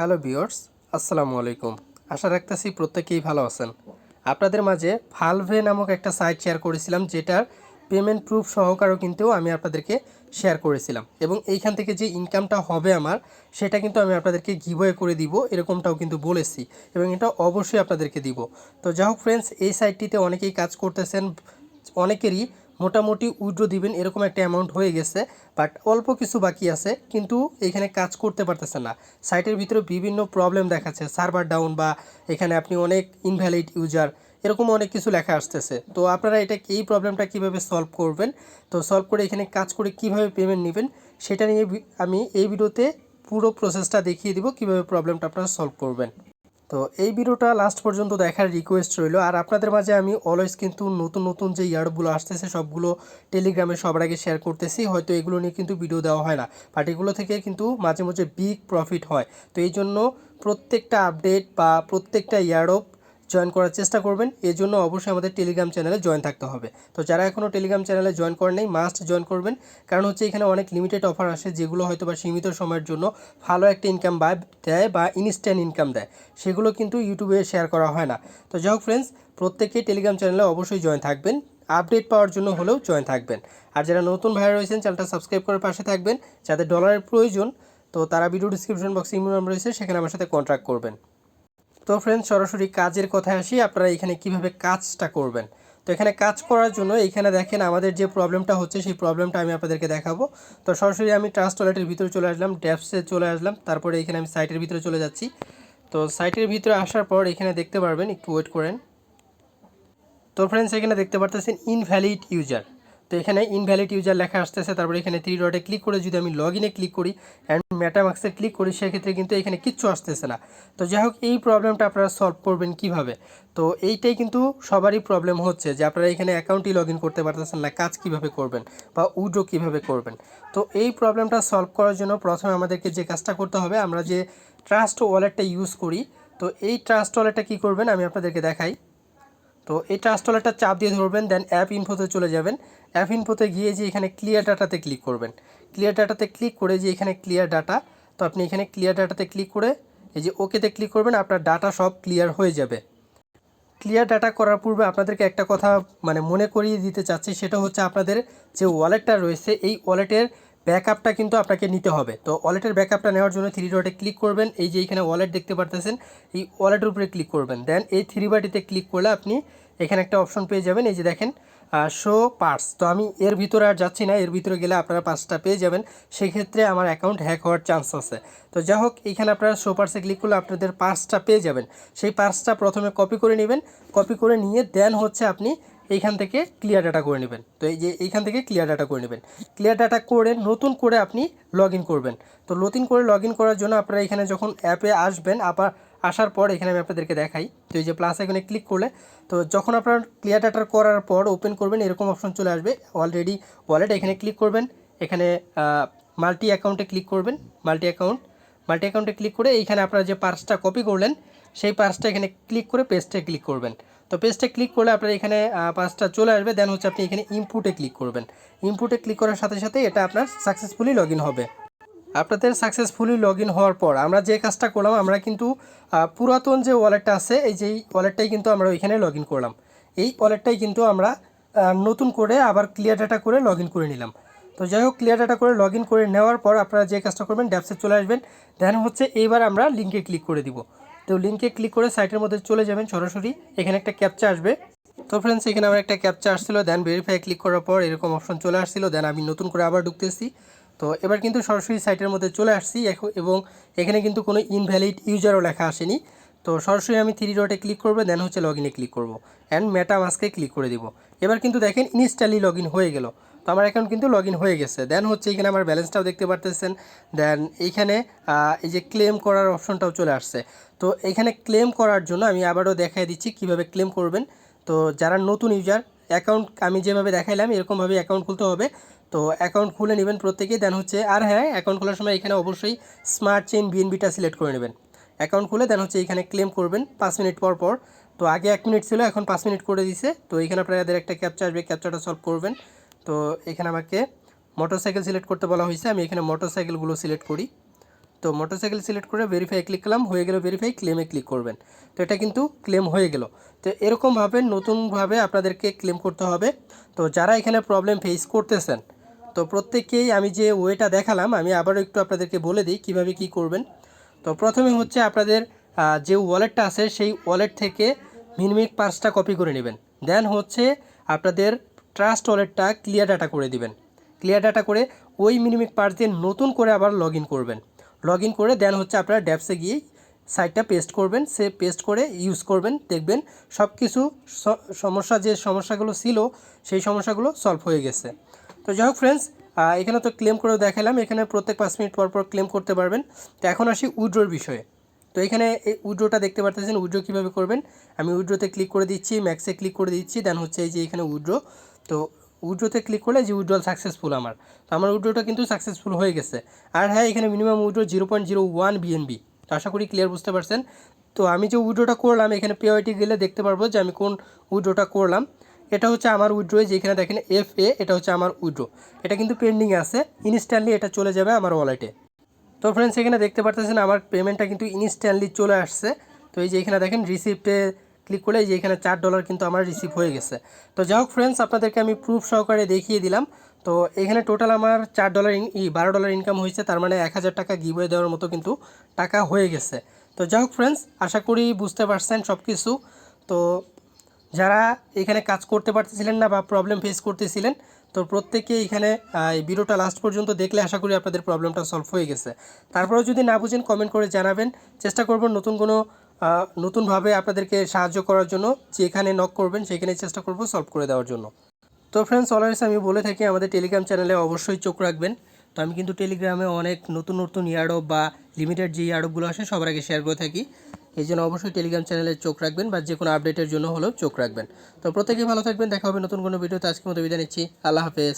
Hello viewers, আসসালামু আলাইকুম। আশা রাখতেছি প্রত্যেকেই ভালো আছেন। আপনাদের মাঝে ভালভে নামক একটা সাইট শেয়ার করেছিলাম, যেটার পেমেন্ট প্রুফ সহকারেও কিন্তু আমি আপনাদেরকে শেয়ার করেছিলাম, এবং এইখান থেকে যে ইনকামটা হবে আমার, সেটা কিন্তু আমি আপনাদেরকে গিভওয়ে করে দিব, এরকমটাও কিন্তু বলেছি, এবং এটা অবশ্যই আপনাদেরকে দিব। তো যাই হোক ফ্রেন্ডস, এই সাইটটিতে অনেকেই কাজ করতেছেন, অনেকেরই মোটামুটি উইথড্র দিবেন এরকম একটা অ্যামাউন্ট হয়ে গেছে, বাট অল্প কিছু বাকি আছে, কিন্তু এখানে কাজ করতে পারতেছে না। সাইটের ভিতরে বিভিন্ন প্রবলেম দেখাচ্ছে, সার্ভার ডাউন, বা এখানে আপনি অনেক ইনভ্যালিড ইউজার, এরকম অনেক কিছু লেখা আসতেছে। তো আপনারা এই প্রবলেমটা কিভাবে সলভ করবেন, তো সলভ করে এখানে কাজ করে কিভাবে পেমেন্ট নেবেন, সেটা নিয়ে আমি এই ভিডিওতে পুরো প্রসেসটা দেখিয়ে দিব, কিভাবে প্রবলেমটা আপনারা সলভ করবেন। তো এই ভিডিওটা লাস্ট পর্যন্ত দেখার রিকোয়েস্ট রইল। আর আপনাদের মাঝে আমি অলওয়েজ কিন্তু নতুন নতুন যে ইয়ারগুলো আসতেছে সবগুলো টেলিগ্রামে সবার আগে শেয়ার করতেছি। হয়তো এগুলো নিয়ে কিন্তু ভিডিও দেওয়া হয় না, বাট এগুলো থেকে কিন্তু মাঝে মাঝে বিগ প্রফিট হয়। তো এই জন্য প্রত্যেকটা আপডেট বা প্রত্যেকটা ইয়ারও জয়েন করার চেষ্টা করবেন। এর জন্য অবশ্যই আমাদের টেলিগ্রাম চ্যানেলে জয়েন থাকতে হবে। তো যারা এখনও টেলিগ্রাম চ্যানেলে জয়েন করেন নাই, মাস্ট জয়েন করবেন। কারণ হচ্ছে এখানে অনেক লিমিটেড অফার আসে, যেগুলো হয়তো বা সীমিত সময়ের জন্য ভালো একটা ইনকাম দেয় বা ইনস্ট্যান্ট ইনকাম দেয়, সেগুলো কিন্তু ইউটিউবে শেয়ার করা হয় না। তো যাই হোক ফ্রেন্ডস, প্রত্যেকেই টেলিগ্রাম চ্যানেলে অবশ্যই জয়েন থাকবেন, আপডেট পাওয়ার জন্য হলেও জয়েন থাকবেন। আর যারা নতুন ভাইরা রয়েছেন, চ্যানেলটা সাবস্ক্রাইব করে পাশে থাকবেন। যাদের ডলারের প্রয়োজন, তো তারা ভিডিও ডিসক্রিপশন বক্সে ইমেল নাম্বার রয়েছে, সেখানে আমার সাথে কন্ট্যাক্ট করবেন। তো ফ্রেন্ডস, সরাসরি কাজের কথায় আসি, আপনারা এখানে কিভাবে কাজটা করবেন। তো এখানে কাজ করার জন্য এখানে দেখেন আমাদের যে প্রবলেমটা হচ্ছে, সেই প্রবলেমটা আমি আপনাদেরকে দেখাবো। তো সরাসরি আমি ট্রাস্ট ওয়ালেটের ভিতরে চলে আসলাম, ড্যাপসে চলে আসলাম, তারপরে এখানে আমি সাইটের ভিতরে চলে যাচ্ছি। তো সাইটের ভিতরে আসার পর এখানে দেখতে পারবেন, একটু ওয়েট করেন। তো ফ্রেন্ডস, এখানে দেখতে পারতেছেন ইনভ্যালিড ইউজার। তো এখানে ইনভ্যালিড ইউজার লেখা আসতেছে, তারপরে এখানে 3 ডটে ক্লিক করে যদি আমি লগ ইনে ক্লিক করি অ্যান্ড মেটামাক্সে ক্লিক করি, সেক্ষেত্রে কিন্তু এখানে কিচ্ছু আসতেছে না। তো যাই হোক, এই প্রবলেমটা আপনারা সলভ করবেন কিভাবে। তো এইটাই কিন্তু সবারই প্রবলেম হচ্ছে, যে আপনারা এখানে অ্যাকাউন্টই লগ ইন করতে পারতেছেন না, কাজ কিভাবে করবেন বা উইথড্র কীভাবে করবেন। তো এই প্রবলেমটা সলভ করার জন্য প্রথমে আমাদেরকে যে কাজটা করতে হবে, আমরা যে ট্রাস্ট ওয়ালেটটা ইউজ করি, তো এই ট্রাস্ট ওয়ালেটটা কী করবেন আমি আপনাদেরকে দেখাই। তো এই ট্রাস্ট ওয়ালেটটা চাপ দিয়ে ধরবেন, দেন অ্যাপ ইনফোতে চলে যাবেন। অ্যাপ ইনফোতে গিয়ে যে এখানে ক্লিয়ার ডাটাতে ক্লিক করবেন। ক্লিয়ার ডাটাতে ক্লিক করে যে এখানে ক্লিয়ার ডাটা, তো আপনি এখানে ক্লিয়ার ডাটাতে ক্লিক করে এই যে ওকেতে ক্লিক করবেন, আপনার ডাটা সব ক্লিয়ার হয়ে যাবে। ক্লিয়ার ডাটা করার পূর্বে আপনাদেরকে একটা কথা মনে করিয়ে দিতে চাচ্ছি, সেটা হচ্ছে আপনাদের যে ওয়ালেটটা রয়েছে, এই ওয়ালেটের ব্যাকআপটা কিন্তু আপনাকে নিতে হবে। তো ওয়ালেটের ব্যাকআপটা নেওয়ার জন্য 3 ডটে ক্লিক করবেন, এই যে এখানে ওয়ালেট দেখতে পারতেছেন, এই ওয়ালেটের উপরে ক্লিক করবেন। দেন এই 3 বাটিতে ক্লিক করলে আপনি এখানে একটা অপশন পেয়ে যাবেন, এই যে দেখেন শো পার্টস। তো আমি এর ভিতরে আর যাচ্ছি না, এর ভিতরে গেলে আপনারা পার্টসটা পেয়ে যাবেন, সেক্ষেত্রে আমার অ্যাকাউন্ট হ্যাক হওয়ার চান্স আছে। তো যাই হোক, এখানে আপনারা শো পার্টসে ক্লিক করলে আপনাদের পার্টসটা পেয়ে যাবেন। সেই পার্টসটা প্রথমে কপি করে নেবেন, কপি করে নিয়ে দেন হচ্ছে আপনি এইখান থেকে ক্লিয়ার ডাটা করে নেবেন। তো এই যে এইখান থেকে ক্লিয়ার ডাটা করে নেবেন, ক্লিয়ার ডাটা করে নতুন করে আপনি লগ ইন করবেন। তো নতুন করে লগ ইন করার জন্য আপনারা এখানে যখন অ্যাপে আসবেন, আসার পর এখানে আমি আপনাদেরকে দেখাই। তো এই যে প্লাস এখানে ক্লিক করলে, তো যখন আপনার ক্লিয়ার ডাটা করার পর ওপেন করবেন, এরকম অপশন চলে আসবে, অলরেডি ওয়ালেট, এখানে ক্লিক করবেন। এখানে মাল্টি অ্যাকাউন্টে ক্লিক করবেন, মাল্টি অ্যাকাউন্টে ক্লিক করে এইখানে আপনারা যে পার্সটা কপি করলেন, সেই পার্সটা এখানে ক্লিক করে পেস্টে ক্লিক করবেন। তো পেস্টে ক্লিক করলে আপনার এখানে পার্সটা চলে আসবে। দেন হচ্ছে আপনি এখানে ইনপুটে ক্লিক করবেন। ইনপুটে ক্লিক করার সাথে সাথে এটা আপনার সাকসেসফুলি লগ ইন হবে। আপনাদের সাকসেসফুলি লগ ইন হওয়ার পর আমরা যে কাজটা করলাম, আমরা কিন্তু পুরাতন যে ওয়ালেটটা আছে, এই যে ওয়ালেটটাই কিন্তু আমরা ওইখানে লগ ইন করলাম। এই ওয়ালেটটাই কিন্তু আমরা নতুন করে আবার ক্লিয়ার ডাটা করে লগ ইন করে নিলাম। তো যাই হোক, ক্লিয়ার ডাটা করে লগ ইন করে নেওয়ার পর আপনারা যে কাজটা করবেন, ড্যাপসে চলে আসবেন। দেন হচ্ছে এইবার আমরা লিঙ্কে ক্লিক করে দিব। তো লিঙ্কে ক্লিক করে সাইটের মধ্যে চলে যাবেন, সরাসরি এখানে একটা ক্যাপচা আসবে। তো ফ্রেন্ডস, এখানে আমার একটা ক্যাপচা আসছিল, দেন ভেরিফাই ক্লিক করার পর এরকম অপশন চলে আসছিল। দেন আমি নতুন করে আবার ঢুকতেছি। তো এবার কিন্তু সরাসরি সাইটের মধ্যে চলে আসছি, এবং এখানে কিন্তু কোনো ইনভ্যালিড ইউজারও লেখা আসেনি। তো সরাসরি আমি 3 ডটে ক্লিক করবো, দেন হচ্ছে লগ ইনে ক্লিক করবো অ্যান্ড মেটামাস্কে ক্লিক করে দিব। এবার কিন্তু দেখেন ইনস্ট্যান্টলি লগ ইন হয়ে গেল। তো আমার অ্যাকাউন্ট কিন্তু লগ ইন হয়ে গেছে। দেন হচ্ছে এখানে আমার ব্যালেন্সটাও দেখতে পারতেছেন। দেন এইখানে এই যে ক্লেম করার অপশনটাও চলে আসছে। তো এইখানে ক্লেম করার জন্য আমি আবারও দেখাই দিচ্ছি কিভাবে ক্লেম করবেন। তো যারা নতুন ইউজার, অ্যাকাউন্ট আমি যেভাবে দেখাইলাম এরকমভাবে অ্যাকাউন্ট খুলতে হবে। তো অ্যাকাউন্ট খুলে নেবেন প্রত্যেকেই। দেন হচ্ছে, আর হ্যাঁ, অ্যাকাউন্ট খোলার সময় এখানে অবশ্যই স্মার্ট চেইন বিএনবিটা সিলেক্ট করে নেবেন। অ্যাকাউন্ট খুলে দেন হচ্ছে এখানে ক্লেম করবেন 5 মিনিট পর পর। তো আগে 1 মিনিট ছিল, এখন 5 মিনিট করে দিছে। তো এখানে আপনাদের একটা ক্যাপচা আসবে, ক্যাপচাটা সলভ করবেন। তো এখানে আমাকে মোটরসাইকেল সিলেক্ট করতে বলা হয়েছে, আমি এখানে মোটরসাইকেলগুলো সিলেক্ট করি। তো মোটরসাইকেল সিলেক্ট করে ভেরিফাই ক্লিক করলাম, হয়ে গেল ভেরিফাই, ক্লেমে ক্লিক করবেন। তো এটা কিন্তু ক্লেম হয়ে গেল। তো এরকমভাবে নতুনভাবে আপনাদেরকে ক্লেম করতে হবে। তো যারা এখানে প্রবলেম ফেস করতেছেন, তো প্রত্যেককেই আমি যে ওয়েটা দেখালাম আমি আবারও একটু আপনাদেরকে বলে দিই কীভাবে কী করবেন। তো প্রথমে হচ্ছে আপনাদের যে ওয়ালেটটা আছে সেই ওয়ালেট থেকে মিনিমাম 5টা কপি করে নেবেন। দেন হচ্ছে আপনাদের ট্রাস্ট ওয়ালেটটা ক্লিয়ার ডাটা করে দিবেন। ক্লিয়ার ডাটা করে ওই মিনিমাম পার্স দিয়ে নতুন করে আবার লগ ইন করবেন। লগ ইন করে দেন হচ্ছে আপনারা ড্যাপসে গিয়ে সাইটটা পেস্ট করবেন। সে পেস্ট করে ইউজ করবেন, দেখবেন সব কিছু সমস্যা যে সমস্যাগুলো ছিল সেই সমস্যাগুলো সলভ হয়ে গেছে। তো যাই হোক ফ্রেন্ডস, এখানে তো ক্লেম করেও দেখালাম, এখানে প্রত্যেক 5 মিনিট পর পর ক্লেম করতে পারবেন। তো এখন আসি উইথড্রোর বিষয়ে। তো এখানে এই উইথড্রোটা দেখতে পাচ্ছেন, উইথড্রো কীভাবে করবেন। আমি উইথড্রোতে ক্লিক করে দিচ্ছি, ম্যাক্সে ক্লিক করে দিচ্ছি, দেন হচ্ছে এই যে এখানে উইথড্রো। তো উইথড্রোতে ক্লিক করলে যে উইথড্রল সাকসেসফুল আমার, তো আমার উইথড্রোটা কিন্তু সাকসেসফুল হয়ে গেছে। আর হ্যাঁ, এখানে মিনিমাম উইথড্রো 0.01 বিএনবি। তো আশা করি ক্লিয়ার বুঝতে পারছেন। তো আমি যে উইথড্রোটা করলাম এখানে পেওয়াইটি গেলে দেখতে পারবো যে আমি কোন উইথড্রোটা করলাম। এটা হচ্ছে আমার উইথড্রো, যেখানে দেখেন FA, এটা হচ্ছে আমার উইথড্রো। এটা কিন্তু পেন্ডিং আছে, ইনস্ট্যান্টলি এটা চলে যাবে আমার ওয়ালেটে। তো ফ্রেন্ডস, এখানে দেখতে পাচ্ছেন আমার পেমেন্টটা কিন্তু ইনস্ট্যান্টলি চলে আসছে। তো এই যে এখানে দেখেন রিসিপ্টে ক্লিক করলে এই যে এখানে $4 কিন্তু আমার রিসিভ হয়ে গেছে। তো যাই হোক ফ্রেন্ডস, আপনাদেরকে আমি প্রুফ সহকারে দেখিয়ে দিলাম। তো এখানে টোটাল আমার $12 ইনকাম হয়েছে, তার মানে 1000 টাকা গিভওয়ে দেওয়ার মতো কিন্তু টাকা হয়ে গেছে। তো যাই হোক ফ্রেন্ডস, আশা করি বুঝতে পারছেন সব কিছু। তো যারা এখানে কাজ করতে পারতেছিলেন না বা প্রবলেম ফেস করতেছিলেন, তো প্রত্যেকে এখানে এই ভিডিওটা লাস্ট পর্যন্ত দেখলে আশা করি আপনাদের প্রবলেমটা সলভ হয়ে গেছে। তারপরেও যদি না বুঝেন কমেন্ট করে জানাবেন, চেষ্টা করব নতুনভাবে আপনাদেরকে সাহায্য করার জন্য। যেখানে নক করবেন সেখানে চেষ্টা করব সলভ করে দেওয়ার জন্য। তো ফ্রেন্ডস, অলওয়েজ আমি বলে থাকি আমাদের টেলিগ্রাম চ্যানেলে অবশ্যই চোখ রাখবেন। তো আমি কিন্তু টেলিগ্রামে অনেক নতুন নতুন ইয়ারডপ বা লিমিটেড যে ইয়ারডপগুলো আসে সবার আগে শেয়ার করে থাকি। এই জন্য অবশ্যই টেলিগ্রাম চ্যানেলে চোখ রাখবেন বা যে কোনো আপডেটের জন্য হলেও চোখ রাখবেন। তো প্রত্যেকেই ভালো থাকবেন, দেখা হবে নতুন কোনো ভিডিওতে। আজকের মতো বিদায় নিচ্ছি, আল্লাহ হাফেজ।